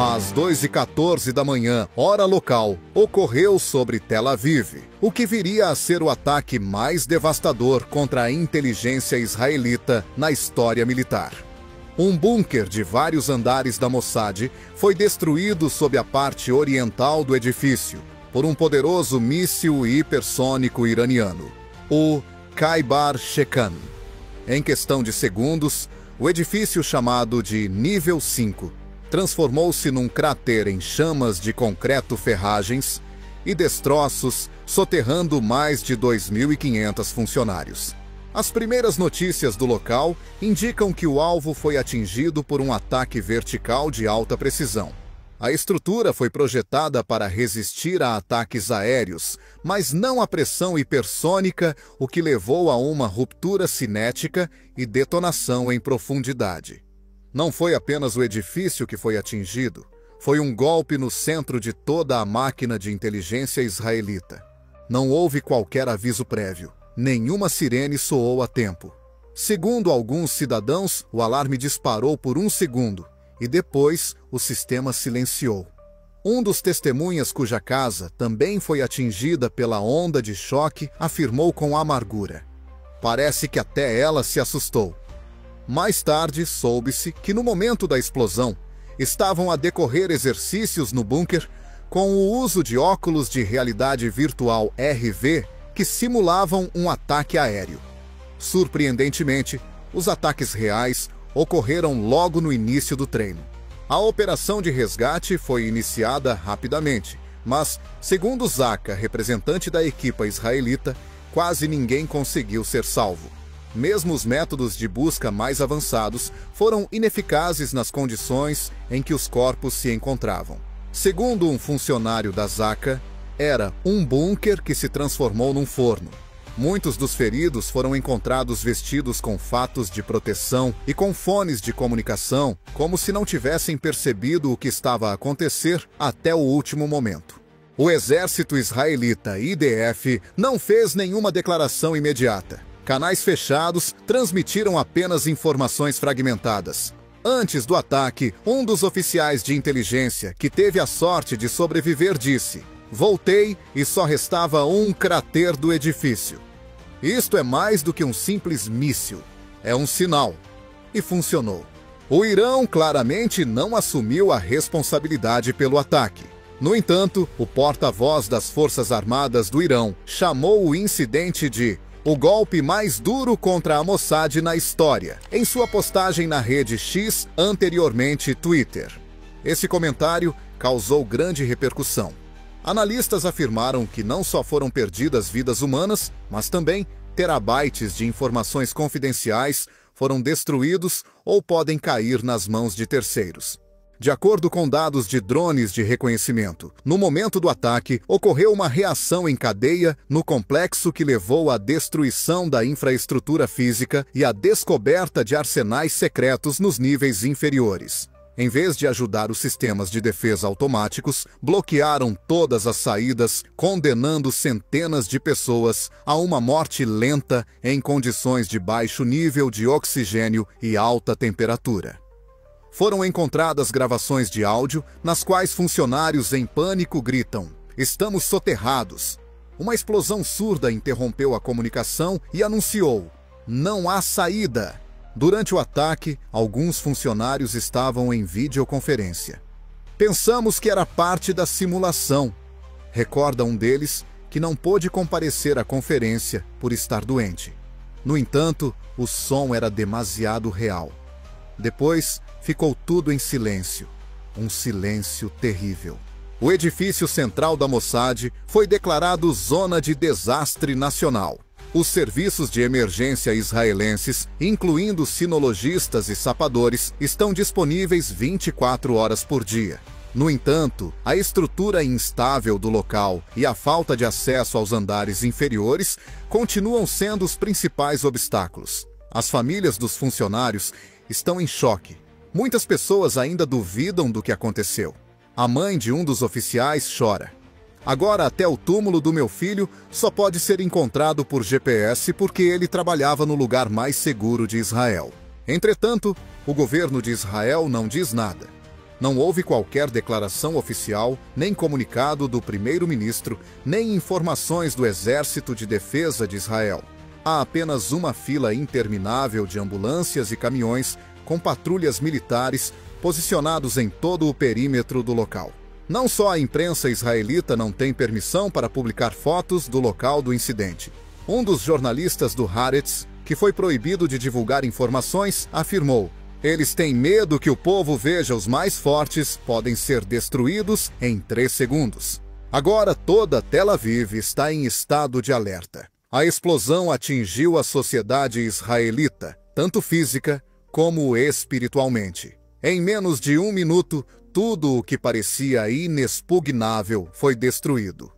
Às 2h14 da manhã, hora local, ocorreu sobre Tel Aviv, o que viria a ser o ataque mais devastador contra a inteligência israelita na história militar. Um bunker de vários andares da Mossad foi destruído sob a parte oriental do edifício por um poderoso míssil hipersônico iraniano, o Khaybar Shekan. Em questão de segundos, o edifício chamado de Nível 5 transformou-se num cráter em chamas de concreto, ferragens e destroços, soterrando mais de 2.500 funcionários. As primeiras notícias do local indicam que o alvo foi atingido por um ataque vertical de alta precisão. A estrutura foi projetada para resistir a ataques aéreos, mas não à pressão hipersônica, o que levou a uma ruptura cinética e detonação em profundidade. Não foi apenas o edifício que foi atingido, foi um golpe no centro de toda a máquina de inteligência israelita. Não houve qualquer aviso prévio, nenhuma sirene soou a tempo. Segundo alguns cidadãos, o alarme disparou por 1 segundo e depois o sistema silenciou. Um dos testemunhas cuja casa também foi atingida pela onda de choque afirmou com amargura: "Parece que até ela se assustou." Mais tarde, soube-se que no momento da explosão, estavam a decorrer exercícios no bunker com o uso de óculos de realidade virtual RV que simulavam um ataque aéreo. Surpreendentemente, os ataques reais ocorreram logo no início do treino. A operação de resgate foi iniciada rapidamente, mas, segundo Zaka, representante da equipa israelita, quase ninguém conseguiu ser salvo. Mesmo os métodos de busca mais avançados foram ineficazes nas condições em que os corpos se encontravam. Segundo um funcionário da Zaka, era um bunker que se transformou num forno. Muitos dos feridos foram encontrados vestidos com fatos de proteção e com fones de comunicação, como se não tivessem percebido o que estava a acontecer até o último momento. O exército israelita, IDF, não fez nenhuma declaração imediata. Canais fechados transmitiram apenas informações fragmentadas. Antes do ataque, um dos oficiais de inteligência, que teve a sorte de sobreviver, disse: "Voltei e só restava um cráter do edifício." Isto é mais do que um simples míssil. É um sinal. E funcionou. O Irão claramente não assumiu a responsabilidade pelo ataque. No entanto, o porta-voz das Forças Armadas do Irão chamou o incidente de "o golpe mais duro contra a Mossad na história", em sua postagem na rede X, anteriormente Twitter. Esse comentário causou grande repercussão. Analistas afirmaram que não só foram perdidas vidas humanas, mas também terabytes de informações confidenciais foram destruídos ou podem cair nas mãos de terceiros. De acordo com dados de drones de reconhecimento, no momento do ataque, ocorreu uma reação em cadeia no complexo que levou à destruição da infraestrutura física e à descoberta de arsenais secretos nos níveis inferiores. Em vez de ajudar os sistemas de defesa automáticos, bloquearam todas as saídas, condenando centenas de pessoas a uma morte lenta em condições de baixo nível de oxigênio e alta temperatura. Foram encontradas gravações de áudio nas quais funcionários em pânico gritam: "Estamos soterrados." Uma explosão surda interrompeu a comunicação e anunciou: "Não há saída." Durante o ataque, alguns funcionários estavam em videoconferência. "Pensamos que era parte da simulação", recorda um deles, que não pôde comparecer à conferência por estar doente. No entanto, o som era demasiado real. Depois, ficou tudo em silêncio. Um silêncio terrível. O edifício central da Mossad foi declarado Zona de Desastre Nacional. Os serviços de emergência israelenses, incluindo sinologistas e sapadores, estão disponíveis 24 horas por dia. No entanto, a estrutura instável do local e a falta de acesso aos andares inferiores continuam sendo os principais obstáculos. As famílias dos funcionários estão em choque. Muitas pessoas ainda duvidam do que aconteceu. A mãe de um dos oficiais chora: "Agora até o túmulo do meu filho só pode ser encontrado por GPS porque ele trabalhava no lugar mais seguro de Israel." Entretanto, o governo de Israel não diz nada. Não houve qualquer declaração oficial, nem comunicado do primeiro-ministro, nem informações do Exército de Defesa de Israel. Há apenas uma fila interminável de ambulâncias e caminhões com patrulhas militares posicionados em todo o perímetro do local. Não só a imprensa israelita não tem permissão para publicar fotos do local do incidente. Um dos jornalistas do Haaretz, que foi proibido de divulgar informações, afirmou: "Eles têm medo que o povo veja os mais fortes podem ser destruídos em 3 segundos." Agora toda Tel Aviv está em estado de alerta. A explosão atingiu a sociedade israelita, tanto física como espiritualmente. Em menos de 1 minuto, tudo o que parecia inexpugnável foi destruído.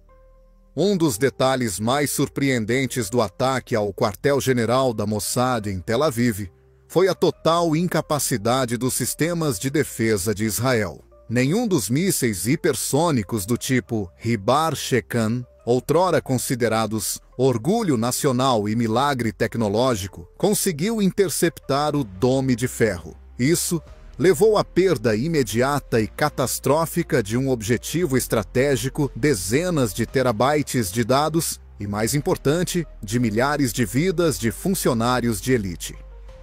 Um dos detalhes mais surpreendentes do ataque ao quartel-general da Mossad em Tel Aviv foi a total incapacidade dos sistemas de defesa de Israel. Nenhum dos mísseis hipersônicos do tipo Ribar Shekan, outrora considerados orgulho nacional e milagre tecnológico, conseguiu interceptar o Dome de Ferro. Isso levou à perda imediata e catastrófica de um objetivo estratégico, dezenas de terabytes de dados e, mais importante, de milhares de vidas de funcionários de elite.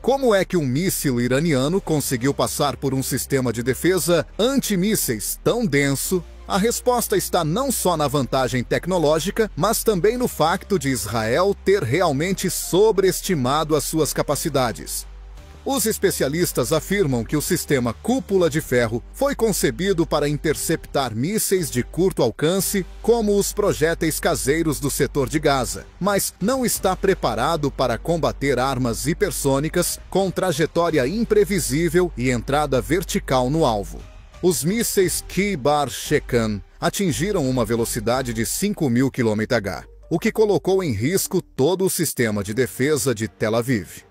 Como é que um míssil iraniano conseguiu passar por um sistema de defesa antimísseis tão denso? A resposta está não só na vantagem tecnológica, mas também no facto de Israel ter realmente sobreestimado as suas capacidades. Os especialistas afirmam que o sistema Cúpula de Ferro foi concebido para interceptar mísseis de curto alcance, como os projéteis caseiros do setor de Gaza, mas não está preparado para combater armas hipersônicas com trajetória imprevisível e entrada vertical no alvo. Os mísseis Kibar Shekan atingiram uma velocidade de 5.000 km/h, o que colocou em risco todo o sistema de defesa de Tel Aviv.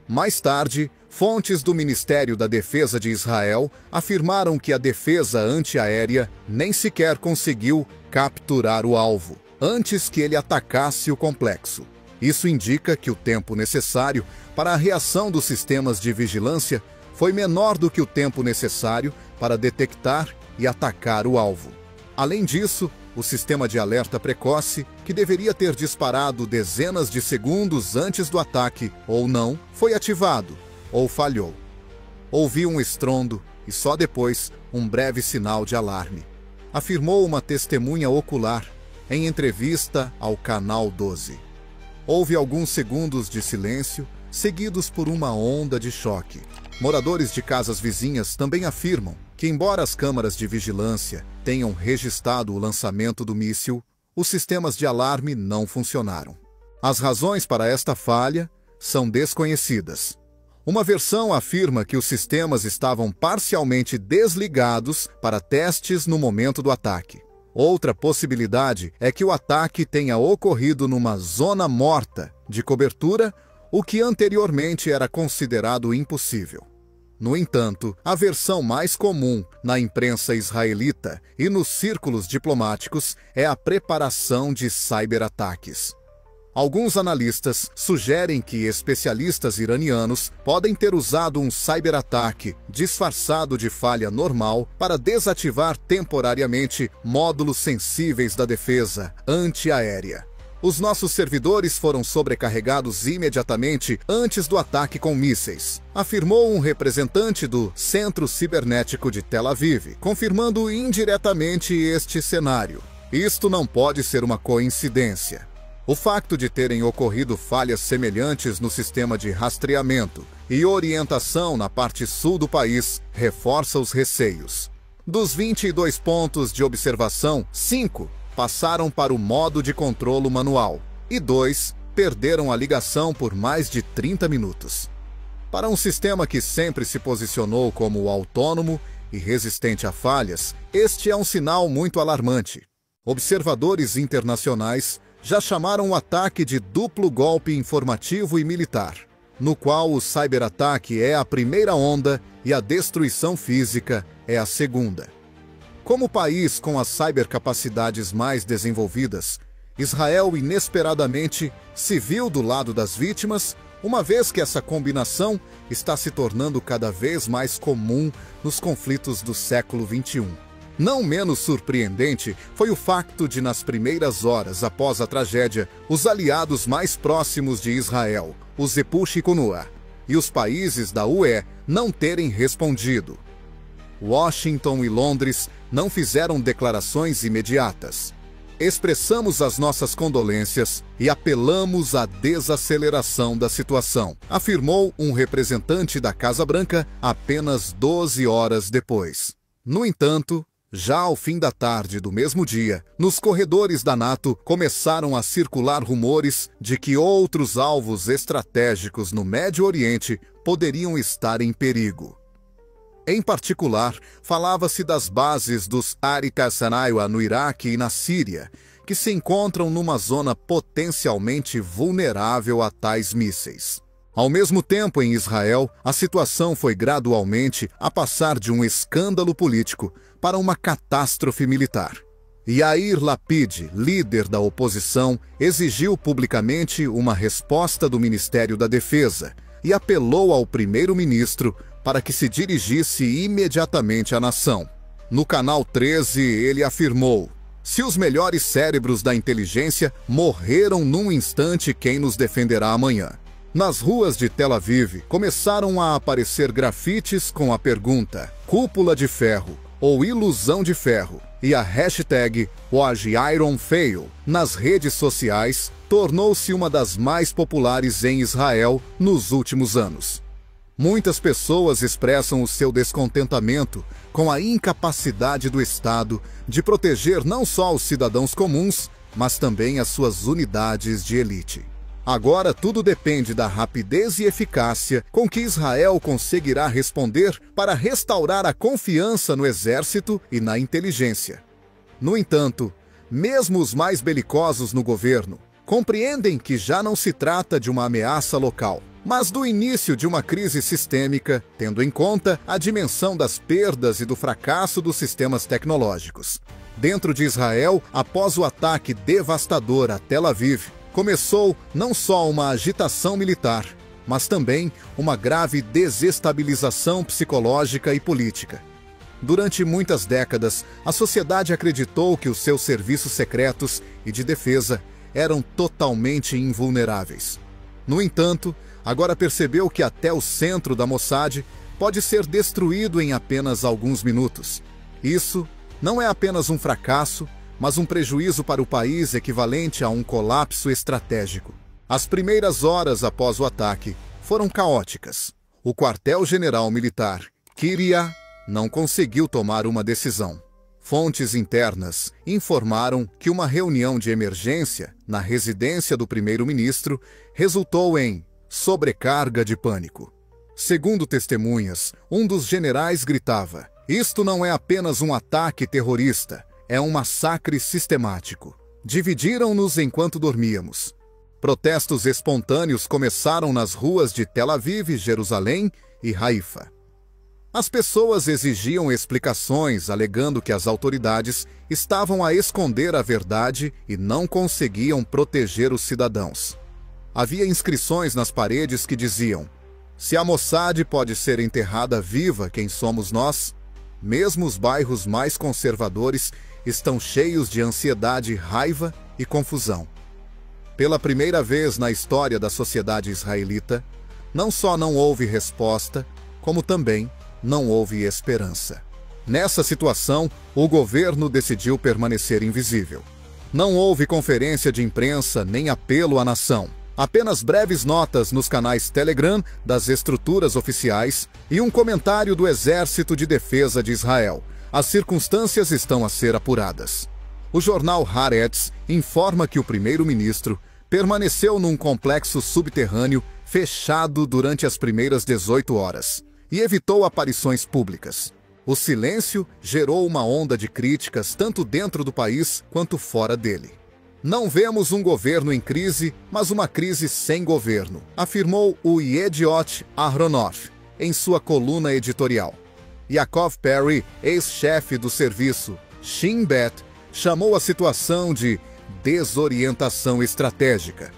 Mais tarde, fontes do Ministério da Defesa de Israel afirmaram que a defesa antiaérea nem sequer conseguiu capturar o alvo antes que ele atacasse o complexo. Isso indica que o tempo necessário para a reação dos sistemas de vigilância foi menor do que o tempo necessário para detectar e atacar o alvo. Além disso, o sistema de alerta precoce, que deveria ter disparado dezenas de segundos antes do ataque ou não, foi ativado ou falhou. Ouvi um estrondo e só depois um breve sinal de alarme, afirmou uma testemunha ocular em entrevista ao Canal 12. Houve alguns segundos de silêncio, seguidos por uma onda de choque. Moradores de casas vizinhas também afirmam que, embora as câmaras de vigilância tenham registrado o lançamento do míssil, os sistemas de alarme não funcionaram. As razões para esta falha são desconhecidas. Uma versão afirma que os sistemas estavam parcialmente desligados para testes no momento do ataque. Outra possibilidade é que o ataque tenha ocorrido numa zona morta de cobertura, o que anteriormente era considerado impossível. No entanto, a versão mais comum na imprensa israelita e nos círculos diplomáticos é a preparação de cyberataques. Alguns analistas sugerem que especialistas iranianos podem ter usado um cyberataque disfarçado de falha normal para desativar temporariamente módulos sensíveis da defesa antiaérea. Os nossos servidores foram sobrecarregados imediatamente antes do ataque com mísseis, afirmou um representante do Centro Cibernético de Tel Aviv, confirmando indiretamente este cenário. Isto não pode ser uma coincidência. O facto de terem ocorrido falhas semelhantes no sistema de rastreamento e orientação na parte sul do país reforça os receios. Dos 22 pontos de observação, 5 passaram para o modo de controlo manual e 2 perderam a ligação por mais de 30 minutos. Para um sistema que sempre se posicionou como autônomo e resistente a falhas, este é um sinal muito alarmante. Observadores internacionais já chamaram o ataque de duplo golpe informativo e militar, no qual o cyberataque é a primeira onda e a destruição física é a segunda. Como país com as cybercapacidades mais desenvolvidas, Israel inesperadamente se viu do lado das vítimas, uma vez que essa combinação está se tornando cada vez mais comum nos conflitos do século XXI. Não menos surpreendente foi o facto de, nas primeiras horas após a tragédia, os aliados mais próximos de Israel, os Epushkunua, e os países da UE não terem respondido. Washington e Londres não fizeram declarações imediatas. Expressamos as nossas condolências e apelamos à desaceleração da situação, afirmou um representante da Casa Branca apenas 12 horas depois. No entanto, já ao fim da tarde do mesmo dia, nos corredores da NATO começaram a circular rumores de que outros alvos estratégicos no Médio Oriente poderiam estar em perigo. Em particular, falava-se das bases dos Ari-Qasanawa no Iraque e na Síria, que se encontram numa zona potencialmente vulnerável a tais mísseis. Ao mesmo tempo, em Israel, a situação foi gradualmente a passar de um escândalo político para uma catástrofe militar. Yair Lapid, líder da oposição, exigiu publicamente uma resposta do Ministério da Defesa e apelou ao primeiro-ministro para que se dirigisse imediatamente à nação. No Canal 13, ele afirmou: "Se os melhores cérebros da inteligência morreram num instante, quem nos defenderá amanhã?" Nas ruas de Tel Aviv, começaram a aparecer grafites com a pergunta "Cúpula de ferro" ou "Ilusão de ferro", e a hashtag #WatchIronFail nas redes sociais tornou-se uma das mais populares em Israel nos últimos anos. Muitas pessoas expressam o seu descontentamento com a incapacidade do Estado de proteger não só os cidadãos comuns, mas também as suas unidades de elite. Agora tudo depende da rapidez e eficácia com que Israel conseguirá responder para restaurar a confiança no exército e na inteligência. No entanto, mesmo os mais belicosos no governo compreendem que já não se trata de uma ameaça local, mas do início de uma crise sistêmica, tendo em conta a dimensão das perdas e do fracasso dos sistemas tecnológicos. Dentro de Israel, após o ataque devastador a Tel Aviv, começou não só uma agitação militar, mas também uma grave desestabilização psicológica e política. Durante muitas décadas, a sociedade acreditou que os seus serviços secretos e de defesa eram totalmente invulneráveis. No entanto, agora percebeu que até o centro da Mossad pode ser destruído em apenas alguns minutos. Isso não é apenas um fracasso, mas um prejuízo para o país equivalente a um colapso estratégico. As primeiras horas após o ataque foram caóticas. O quartel-general militar, Kiryat, não conseguiu tomar uma decisão. Fontes internas informaram que uma reunião de emergência na residência do primeiro-ministro resultou em sobrecarga de pânico. Segundo testemunhas, um dos generais gritava: "Isto não é apenas um ataque terrorista, é um massacre sistemático. Dividiram-nos enquanto dormíamos." Protestos espontâneos começaram nas ruas de Tel Aviv, Jerusalém e Haifa. As pessoas exigiam explicações, alegando que as autoridades estavam a esconder a verdade e não conseguiam proteger os cidadãos. Havia inscrições nas paredes que diziam: "Se a Mossad pode ser enterrada viva, quem somos nós?" Mesmo os bairros mais conservadores estão cheios de ansiedade, raiva e confusão. Pela primeira vez na história da sociedade israelita, não só não houve resposta, como também não houve esperança. Nessa situação, o governo decidiu permanecer invisível. Não houve conferência de imprensa nem apelo à nação. Apenas breves notas nos canais Telegram das estruturas oficiais e um comentário do Exército de Defesa de Israel. As circunstâncias estão a ser apuradas. O jornal Haaretz informa que o primeiro-ministro permaneceu num complexo subterrâneo fechado durante as primeiras 18 horas e evitou aparições públicas. O silêncio gerou uma onda de críticas tanto dentro do país quanto fora dele. "Não vemos um governo em crise, mas uma crise sem governo", afirmou o Yediot Ahronoth em sua coluna editorial. Yaakov Perry, ex-chefe do serviço Shin Bet, chamou a situação de desorientação estratégica.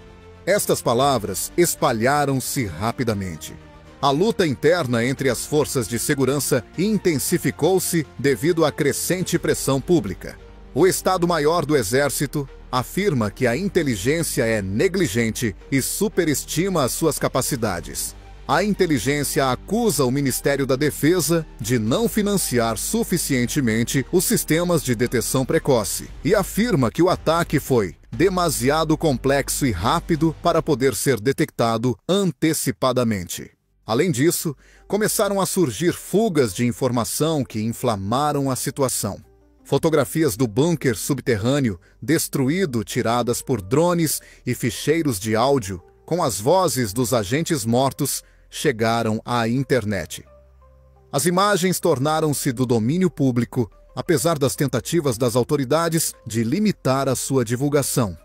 Estas palavras espalharam-se rapidamente. A luta interna entre as forças de segurança intensificou-se devido à crescente pressão pública. O Estado-Maior do Exército afirma que a inteligência é negligente e superestima as suas capacidades. A inteligência acusa o Ministério da Defesa de não financiar suficientemente os sistemas de detecção precoce e afirma que o ataque foi demasiado complexo e rápido para poder ser detectado antecipadamente. Além disso, começaram a surgir fugas de informação que inflamaram a situação. Fotografias do bunker subterrâneo destruído tiradas por drones e ficheiros de áudio com as vozes dos agentes mortos chegaram à internet. As imagens tornaram-se do domínio público, apesar das tentativas das autoridades de limitar a sua divulgação.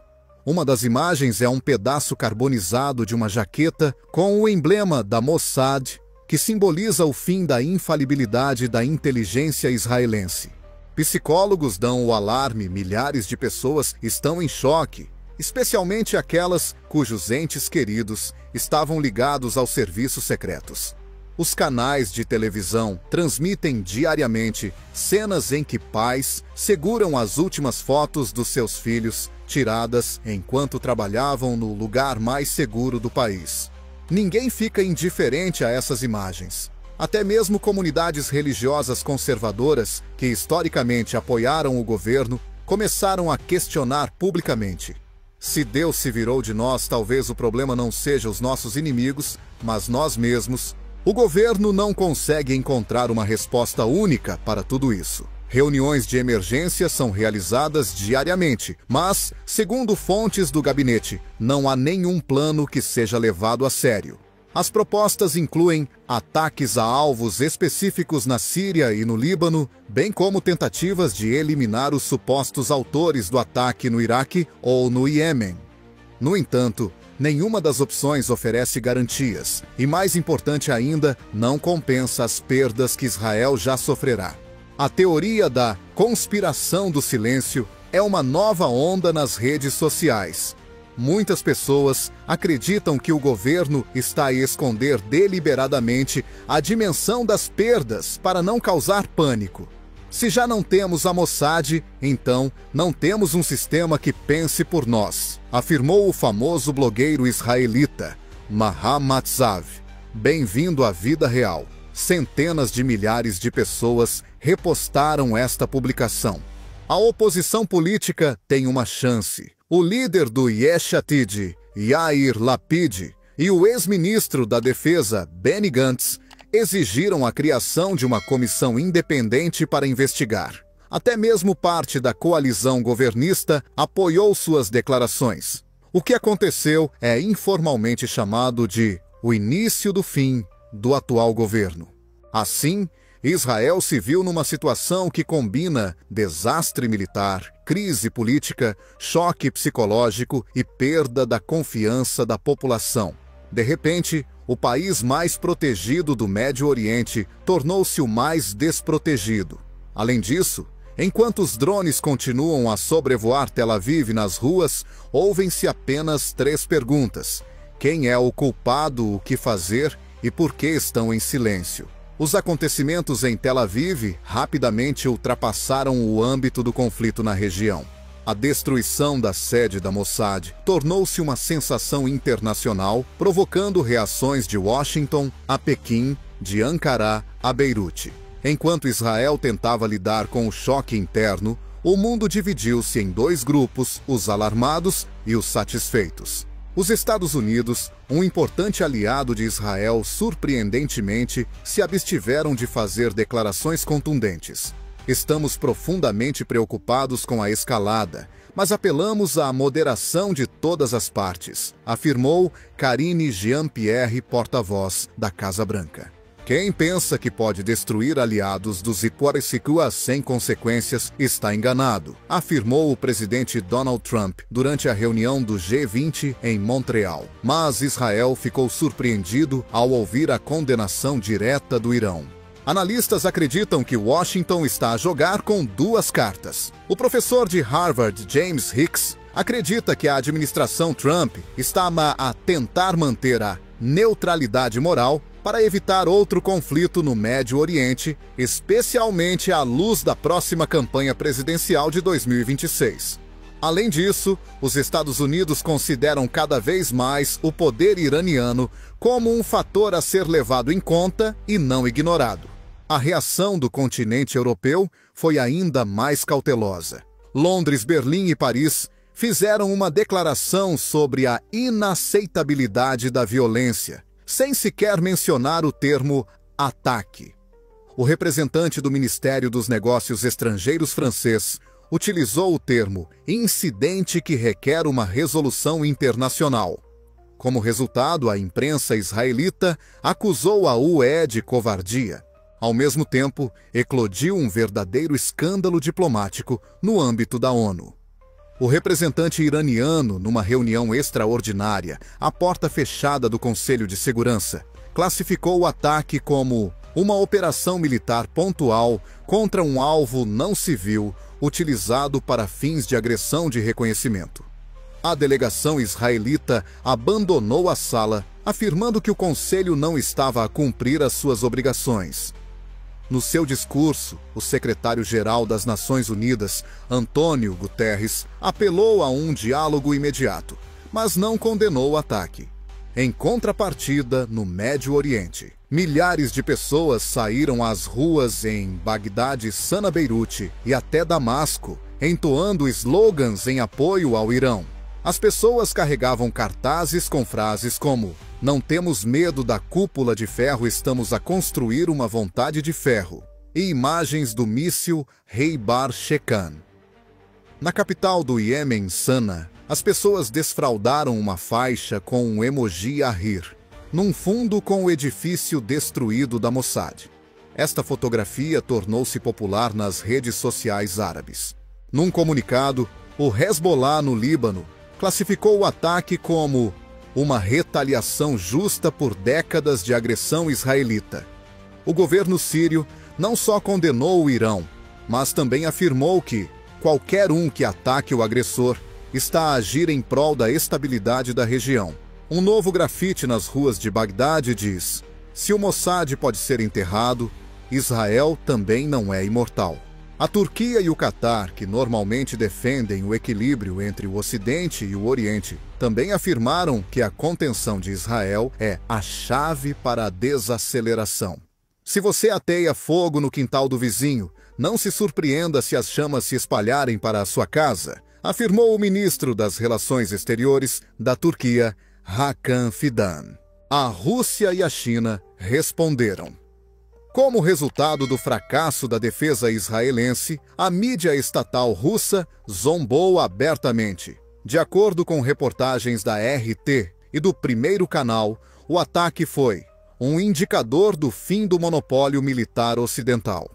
Uma das imagens é um pedaço carbonizado de uma jaqueta com o emblema da Mossad, que simboliza o fim da infalibilidade da inteligência israelense. Psicólogos dão o alarme: milhares de pessoas estão em choque, especialmente aquelas cujos entes queridos estavam ligados aos serviços secretos. Os canais de televisão transmitem diariamente cenas em que pais seguram as últimas fotos dos seus filhos, tiradas enquanto trabalhavam no lugar mais seguro do país. Ninguém fica indiferente a essas imagens. Até mesmo comunidades religiosas conservadoras, que historicamente apoiaram o governo, começaram a questionar publicamente. Se Deus se virou de nós, talvez o problema não seja os nossos inimigos, mas nós mesmos. O governo não consegue encontrar uma resposta única para tudo isso. Reuniões de emergência são realizadas diariamente, mas, segundo fontes do gabinete, não há nenhum plano que seja levado a sério. As propostas incluem ataques a alvos específicos na Síria e no Líbano, bem como tentativas de eliminar os supostos autores do ataque no Iraque ou no Iêmen. No entanto, nenhuma das opções oferece garantias e, mais importante ainda, não compensa as perdas que Israel já sofrerá. A teoria da conspiração do silêncio é uma nova onda nas redes sociais. Muitas pessoas acreditam que o governo está a esconder deliberadamente a dimensão das perdas para não causar pânico. Se já não temos a Mossad, então não temos um sistema que pense por nós, afirmou o famoso blogueiro israelita Maha Matzav. Bem-vindo à vida real. Centenas de milhares de pessoas repostaram esta publicação. A oposição política tem uma chance. O líder do Yesh Atid, Yair Lapid, e o ex-ministro da Defesa, Benny Gantz, exigiram a criação de uma comissão independente para investigar. Até mesmo parte da coalizão governista apoiou suas declarações. O que aconteceu é informalmente chamado de o início do fim do atual governo. Assim, Israel se viu numa situação que combina desastre militar, crise política, choque psicológico e perda da confiança da população. De repente, o país mais protegido do Médio Oriente tornou-se o mais desprotegido. Além disso, enquanto os drones continuam a sobrevoar Tel Aviv nas ruas, ouvem-se apenas 3 perguntas: quem é o culpado, o que fazer e por que estão em silêncio? Os acontecimentos em Tel Aviv rapidamente ultrapassaram o âmbito do conflito na região. A destruição da sede da Mossad tornou-se uma sensação internacional, provocando reações de Washington a Pequim, de Ankara a Beirute. Enquanto Israel tentava lidar com o choque interno, o mundo dividiu-se em 2 grupos, os alarmados e os satisfeitos. Os Estados Unidos, um importante aliado de Israel, surpreendentemente, se abstiveram de fazer declarações contundentes. Estamos profundamente preocupados com a escalada, mas apelamos à moderação de todas as partes, afirmou Karine Jean-Pierre, porta-voz da Casa Branca. Quem pensa que pode destruir aliados dos Ipuarecicua sem consequências está enganado, afirmou o presidente Donald Trump durante a reunião do G20 em Montreal. Mas Israel ficou surpreendido ao ouvir a condenação direta do Irão. Analistas acreditam que Washington está a jogar com 2 cartas. O professor de Harvard, James Hicks, acredita que a administração Trump está a tentar manter a neutralidade moral para evitar outro conflito no Médio Oriente, especialmente à luz da próxima campanha presidencial de 2026. Além disso, os Estados Unidos consideram cada vez mais o poder iraniano como um fator a ser levado em conta e não ignorado. A reação do continente europeu foi ainda mais cautelosa. Londres, Berlim e Paris fizeram uma declaração sobre a inaceitabilidade da violência, sem sequer mencionar o termo ataque. O representante do Ministério dos Negócios Estrangeiros francês utilizou o termo incidente que requer uma resolução internacional. Como resultado, a imprensa israelita acusou a UE de covardia. Ao mesmo tempo, eclodiu um verdadeiro escândalo diplomático no âmbito da ONU. O representante iraniano, numa reunião extraordinária, à porta fechada do Conselho de Segurança, classificou o ataque como uma operação militar pontual contra um alvo não civil utilizado para fins de agressão de reconhecimento. A delegação israelita abandonou a sala, afirmando que o Conselho não estava a cumprir as suas obrigações. No seu discurso, o secretário-geral das Nações Unidas, Antônio Guterres, apelou a um diálogo imediato, mas não condenou o ataque. Em contrapartida, no Médio Oriente, milhares de pessoas saíram às ruas em Bagdade, Sana, Beirute e até Damasco, entoando slogans em apoio ao Irão. As pessoas carregavam cartazes com frases como: "Não temos medo da cúpula de ferro, estamos a construir uma vontade de ferro", e imagens do míssil Heibar Shekan. Na capital do Iêmen, Sana, as pessoas desfraldaram uma faixa com um emoji a rir, num fundo com o edifício destruído da Mossad. Esta fotografia tornou-se popular nas redes sociais árabes. Num comunicado, o Hezbollah no Líbano classificou o ataque como uma retaliação justa por décadas de agressão israelita. O governo sírio não só condenou o Irão, mas também afirmou que qualquer um que ataque o agressor está a agir em prol da estabilidade da região. Um novo grafite nas ruas de Bagdade diz: "Se o Mossad pode ser enterrado, Israel também não é imortal." A Turquia e o Catar, que normalmente defendem o equilíbrio entre o Ocidente e o Oriente, também afirmaram que a contenção de Israel é a chave para a desaceleração. Se você ateia fogo no quintal do vizinho, não se surpreenda se as chamas se espalharem para a sua casa, afirmou o ministro das Relações Exteriores da Turquia, Hakan Fidan. A Rússia e a China responderam. Como resultado do fracasso da defesa israelense, a mídia estatal russa zombou abertamente. De acordo com reportagens da RT e do Primeiro Canal, o ataque foi um indicador do fim do monopólio militar ocidental.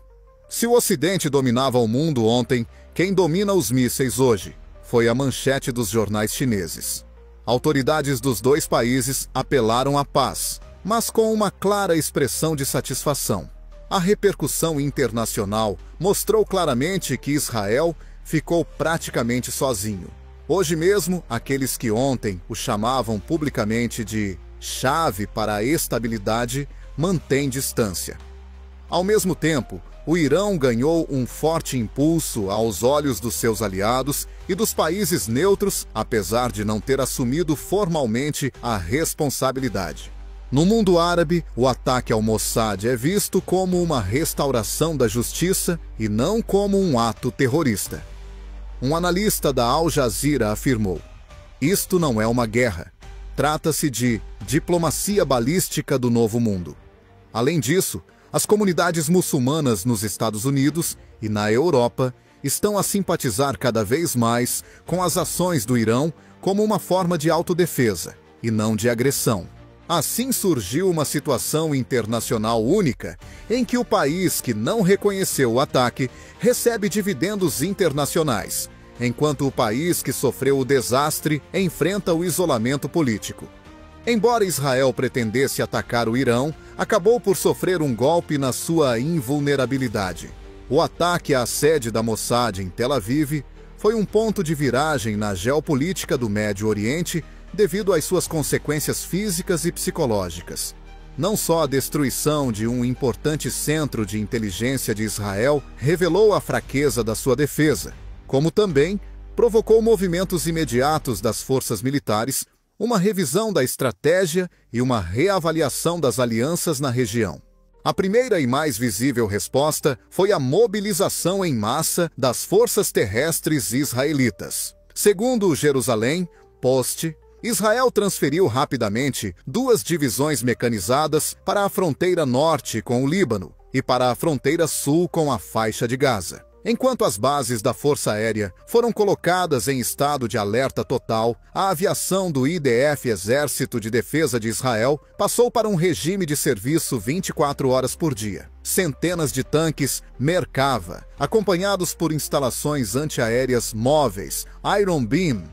Se o Ocidente dominava o mundo ontem, quem domina os mísseis hoje? Foi a manchete dos jornais chineses. Autoridades dos dois países apelaram à paz, mas com uma clara expressão de satisfação. A repercussão internacional mostrou claramente que Israel ficou praticamente sozinho. Hoje mesmo, aqueles que ontem o chamavam publicamente de chave para a estabilidade mantêm distância. Ao mesmo tempo, o Irão ganhou um forte impulso aos olhos dos seus aliados e dos países neutros, apesar de não ter assumido formalmente a responsabilidade. No mundo árabe, o ataque ao Mossad é visto como uma restauração da justiça e não como um ato terrorista. Um analista da Al Jazeera afirmou: "Isto não é uma guerra. Trata-se de diplomacia balística do novo mundo." Além disso, as comunidades muçulmanas nos Estados Unidos e na Europa estão a simpatizar cada vez mais com as ações do Irão como uma forma de autodefesa e não de agressão. Assim surgiu uma situação internacional única em que o país que não reconheceu o ataque recebe dividendos internacionais, enquanto o país que sofreu o desastre enfrenta o isolamento político. Embora Israel pretendesse atacar o Irão, acabou por sofrer um golpe na sua invulnerabilidade. O ataque à sede da Mossad em Tel Aviv foi um ponto de viragem na geopolítica do Médio Oriente devido às suas consequências físicas e psicológicas. Não só a destruição de um importante centro de inteligência de Israel revelou a fraqueza da sua defesa, como também provocou movimentos imediatos das forças militares, uma revisão da estratégia e uma reavaliação das alianças na região. A primeira e mais visível resposta foi a mobilização em massa das forças terrestres israelitas. Segundo o Jerusalém Post, Israel transferiu rapidamente 2 divisões mecanizadas para a fronteira norte com o Líbano e para a fronteira sul com a faixa de Gaza. Enquanto as bases da Força Aérea foram colocadas em estado de alerta total, a aviação do IDF Exército de Defesa de Israel passou para um regime de serviço 24 horas por dia. Centenas de tanques Merkava, acompanhados por instalações antiaéreas móveis Iron Beam,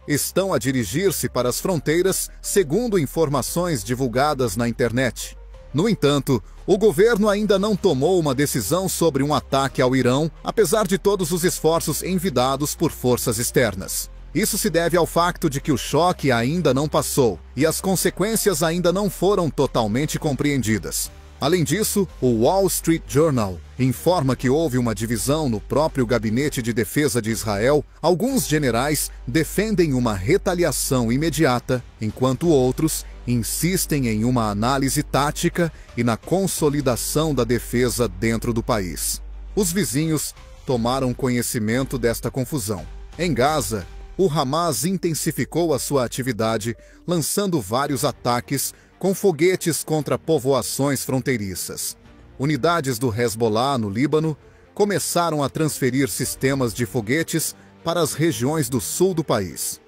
estão a dirigir-se para as fronteiras, segundo informações divulgadas na internet. No entanto, o governo ainda não tomou uma decisão sobre um ataque ao Irão, apesar de todos os esforços envidados por forças externas. Isso se deve ao facto de que o choque ainda não passou e as consequências ainda não foram totalmente compreendidas. Além disso, o Wall Street Journal informa que houve uma divisão no próprio Gabinete de Defesa de Israel. Alguns generais defendem uma retaliação imediata, enquanto outros insistem em uma análise tática e na consolidação da defesa dentro do país. Os vizinhos tomaram conhecimento desta confusão. Em Gaza, o Hamas intensificou a sua atividade, lançando vários ataques com foguetes contra povoações fronteiriças. Unidades do Hezbollah no Líbano começaram a transferir sistemas de foguetes para as regiões do sul do país.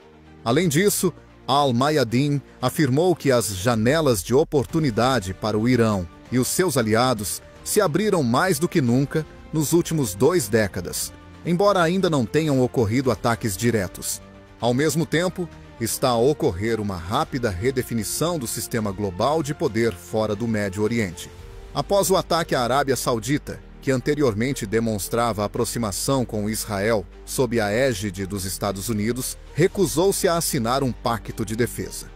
Além disso, Al-Mayadeen afirmou que as janelas de oportunidade para o Irão e os seus aliados se abriram mais do que nunca nos últimos 2 décadas, embora ainda não tenham ocorrido ataques diretos. Ao mesmo tempo, está a ocorrer uma rápida redefinição do sistema global de poder fora do Médio Oriente. Após o ataque à Arábia Saudita, que anteriormente demonstrava aproximação com Israel sob a égide dos Estados Unidos, recusou-se a assinar um pacto de defesa.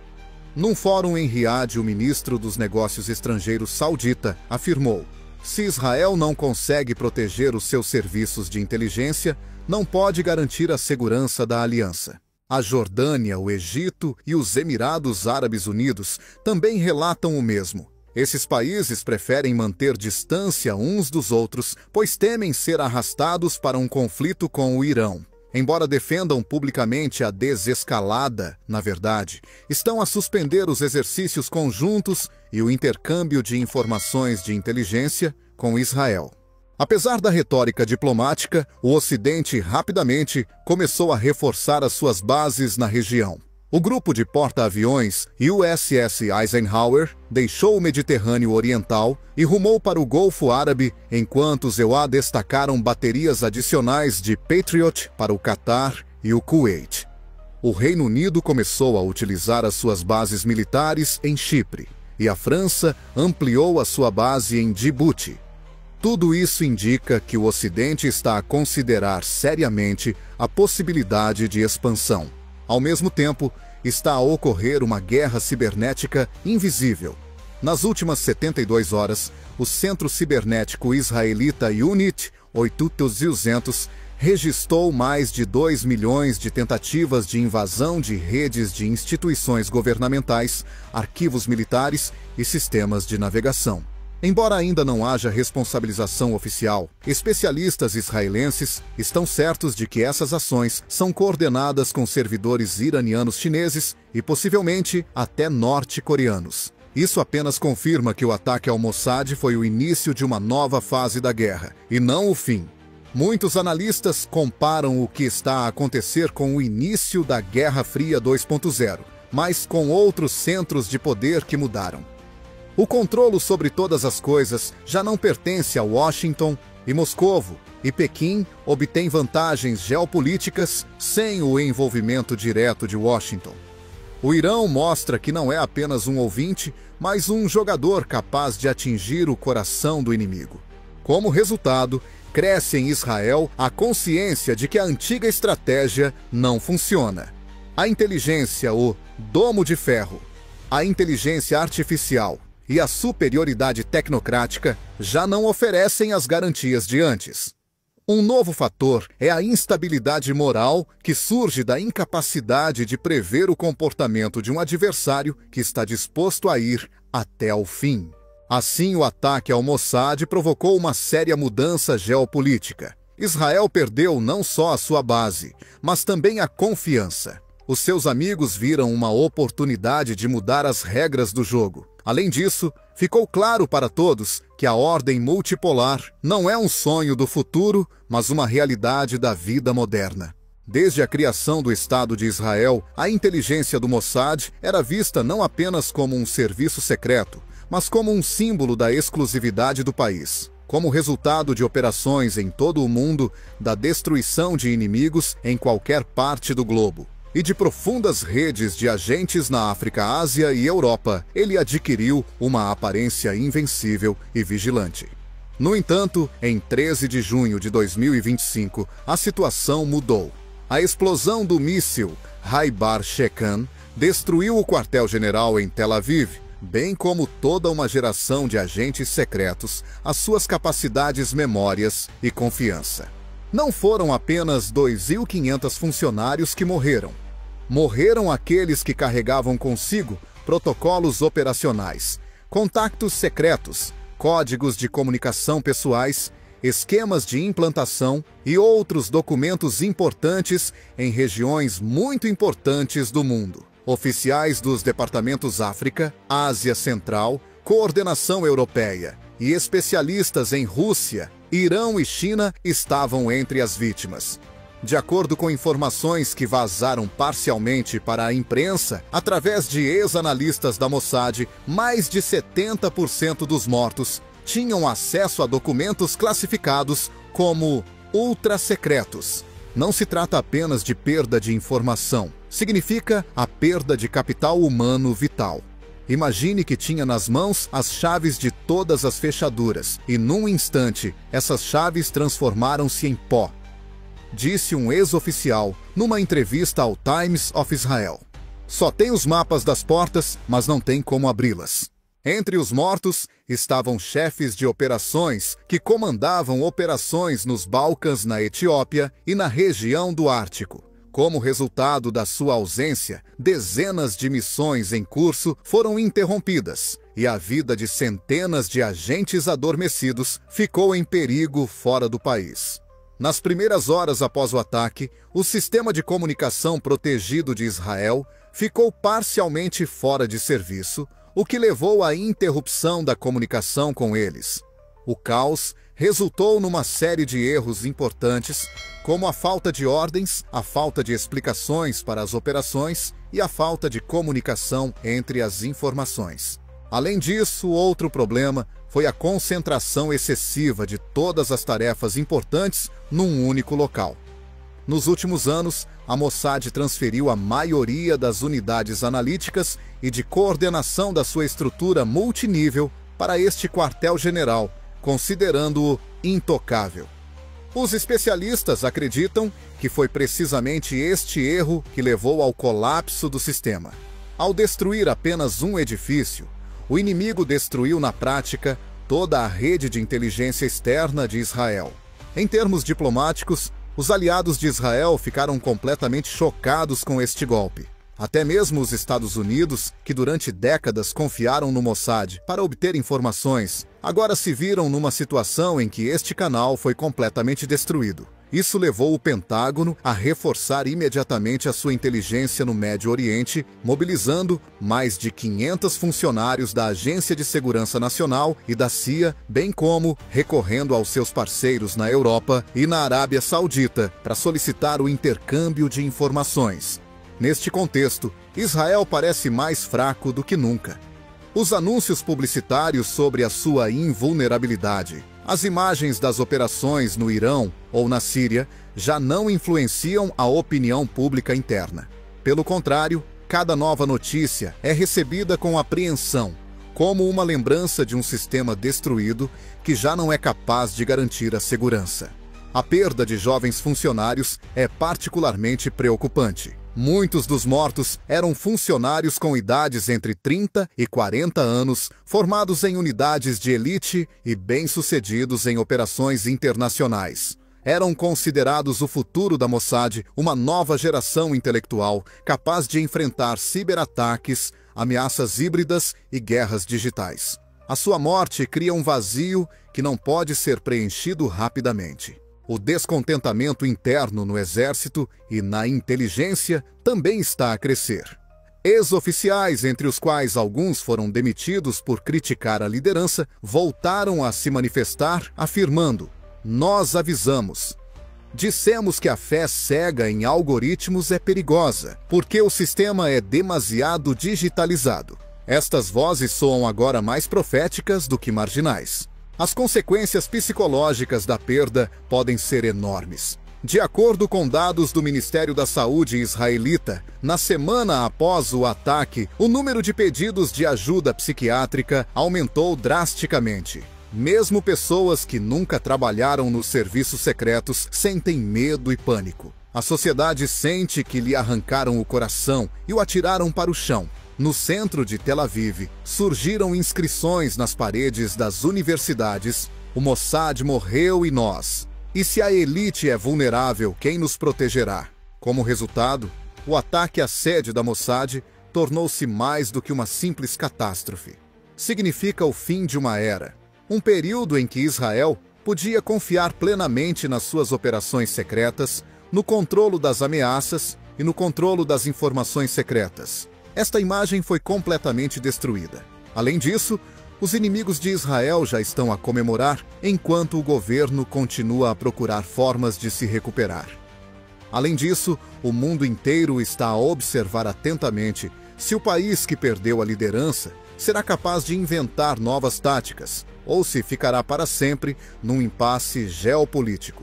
Num fórum em Riad, o ministro dos Negócios Estrangeiros saudita afirmou: se Israel não consegue proteger os seus serviços de inteligência, não pode garantir a segurança da aliança. A Jordânia, o Egito e os Emirados Árabes Unidos também relatam o mesmo. Esses países preferem manter distância uns dos outros, pois temem ser arrastados para um conflito com o Irão. Embora defendam publicamente a desescalada, na verdade, estão a suspender os exercícios conjuntos e o intercâmbio de informações de inteligência com Israel. Apesar da retórica diplomática, o Ocidente rapidamente começou a reforçar as suas bases na região. O grupo de porta-aviões USS Eisenhower deixou o Mediterrâneo Oriental e rumou para o Golfo Árabe, enquanto os EUA destacaram baterias adicionais de Patriot para o Catar e o Kuwait. O Reino Unido começou a utilizar as suas bases militares em Chipre, e a França ampliou a sua base em Djibouti. Tudo isso indica que o Ocidente está a considerar seriamente a possibilidade de expansão. Ao mesmo tempo, está a ocorrer uma guerra cibernética invisível. Nas últimas 72 horas, o Centro Cibernético Israelita Unit 8200 registrou mais de 2 milhões de tentativas de invasão de redes de instituições governamentais, arquivos militares e sistemas de navegação. Embora ainda não haja responsabilização oficial, especialistas israelenses estão certos de que essas ações são coordenadas com servidores iranianos, chineses e possivelmente até norte-coreanos. Isso apenas confirma que o ataque ao Mossad foi o início de uma nova fase da guerra, e não o fim. Muitos analistas comparam o que está a acontecer com o início da Guerra Fria 2.0, mas com outros centros de poder que mudaram. O controle sobre todas as coisas já não pertence a Washington e Moscovo, e Pequim obtém vantagens geopolíticas sem o envolvimento direto de Washington. O Irão mostra que não é apenas um ouvinte, mas um jogador capaz de atingir o coração do inimigo. Como resultado, Cresce em Israel a consciência de que a antiga estratégia não funciona. A inteligência, o domo de ferro, a inteligência artificial e a superioridade tecnocrática já não oferecem as garantias de antes. Um novo fator é a instabilidade moral que surge da incapacidade de prever o comportamento de um adversário que está disposto a ir até o fim. Assim, o ataque ao Mossad provocou uma séria mudança geopolítica. Israel perdeu não só a sua base, mas também a confiança. Os seus amigos viram uma oportunidade de mudar as regras do jogo. Além disso, ficou claro para todos que a ordem multipolar não é um sonho do futuro, mas uma realidade da vida moderna. Desde a criação do Estado de Israel, a inteligência do Mossad era vista não apenas como um serviço secreto, mas como um símbolo da exclusividade do país. Como resultado de operações em todo o mundo, da destruição de inimigos em qualquer parte do globo e de profundas redes de agentes na África, Ásia e Europa, ele adquiriu uma aparência invencível e vigilante. No entanto, em 13 de junho de 2025, a situação mudou. A explosão do míssil Haibar Shekan destruiu o quartel-general em Tel Aviv, bem como toda uma geração de agentes secretos, as suas capacidades, memórias e confiança. Não foram apenas 2.500 funcionários que morreram. Morreram aqueles que carregavam consigo protocolos operacionais, contactos secretos, códigos de comunicação pessoais, esquemas de implantação e outros documentos importantes em regiões muito importantes do mundo. Oficiais dos departamentos África, Ásia Central, Coordenação Europeia e especialistas em Rússia, Irão e China estavam entre as vítimas. De acordo com informações que vazaram parcialmente para a imprensa, através de ex-analistas da Mossad, mais de 70% dos mortos tinham acesso a documentos classificados como ultra-secretos. Não se trata apenas de perda de informação, significa a perda de capital humano vital. Imagine que tinha nas mãos as chaves de todas as fechaduras e, num instante, essas chaves transformaram-se em pó, disse um ex-oficial numa entrevista ao Times of Israel. Só tem os mapas das portas, mas não tem como abri-las. Entre os mortos estavam chefes de operações que comandavam operações nos Balcãs, na Etiópia e na região do Ártico. Como resultado da sua ausência, dezenas de missões em curso foram interrompidas e a vida de centenas de agentes adormecidos ficou em perigo fora do país. Nas primeiras horas após o ataque, o sistema de comunicação protegido de Israel ficou parcialmente fora de serviço, o que levou à interrupção da comunicação com eles. O caos resultou numa série de erros importantes, como a falta de ordens, a falta de explicações para as operações e a falta de comunicação entre as informações. Além disso, outro problema foi a concentração excessiva de todas as tarefas importantes num único local. Nos últimos anos, a Mossad transferiu a maioria das unidades analíticas e de coordenação da sua estrutura multinível para este quartel-general, considerando-o intocável. Os especialistas acreditam que foi precisamente este erro que levou ao colapso do sistema. Ao destruir apenas um edifício, o inimigo destruiu na prática toda a rede de inteligência externa de Israel. Em termos diplomáticos, os aliados de Israel ficaram completamente chocados com este golpe. Até mesmo os Estados Unidos, que durante décadas confiaram no Mossad para obter informações, agora se viram numa situação em que este canal foi completamente destruído. Isso levou o Pentágono a reforçar imediatamente a sua inteligência no Médio Oriente, mobilizando mais de 500 funcionários da Agência de Segurança Nacional e da CIA, bem como recorrendo aos seus parceiros na Europa e na Arábia Saudita para solicitar o intercâmbio de informações. Neste contexto, Israel parece mais fraco do que nunca. Os anúncios publicitários sobre a sua invulnerabilidade, as imagens das operações no Irão ou na Síria já não influenciam a opinião pública interna. Pelo contrário, cada nova notícia é recebida com apreensão, como uma lembrança de um sistema destruído que já não é capaz de garantir a segurança. A perda de jovens funcionários é particularmente preocupante. Muitos dos mortos eram funcionários com idades entre 30 e 40 anos, formados em unidades de elite e bem-sucedidos em operações internacionais. Eram considerados o futuro da Mossad, uma nova geração intelectual capaz de enfrentar ciberataques, ameaças híbridas e guerras digitais. A sua morte cria um vazio que não pode ser preenchido rapidamente. O descontentamento interno no exército e na inteligência também está a crescer. Ex-oficiais, entre os quais alguns foram demitidos por criticar a liderança, voltaram a se manifestar, afirmando: "Nós avisamos. Dissemos que a fé cega em algoritmos é perigosa, porque o sistema é demasiado digitalizado." Estas vozes soam agora mais proféticas do que marginais. As consequências psicológicas da perda podem ser enormes. De acordo com dados do Ministério da Saúde israelita, na semana após o ataque, o número de pedidos de ajuda psiquiátrica aumentou drasticamente. Mesmo pessoas que nunca trabalharam nos serviços secretos sentem medo e pânico. A sociedade sente que lhe arrancaram o coração e o atiraram para o chão. No centro de Tel Aviv, surgiram inscrições nas paredes das universidades: "O Mossad morreu e nós. E se a elite é vulnerável, quem nos protegerá?" Como resultado, o ataque à sede da Mossad tornou-se mais do que uma simples catástrofe. Significa o fim de uma era, um período em que Israel podia confiar plenamente nas suas operações secretas, no controle das ameaças e no controle das informações secretas. Esta imagem foi completamente destruída. Além disso, os inimigos de Israel já estão a comemorar, enquanto o governo continua a procurar formas de se recuperar. Além disso, o mundo inteiro está a observar atentamente se o país que perdeu a liderança será capaz de inventar novas táticas, ou se ficará para sempre num impasse geopolítico.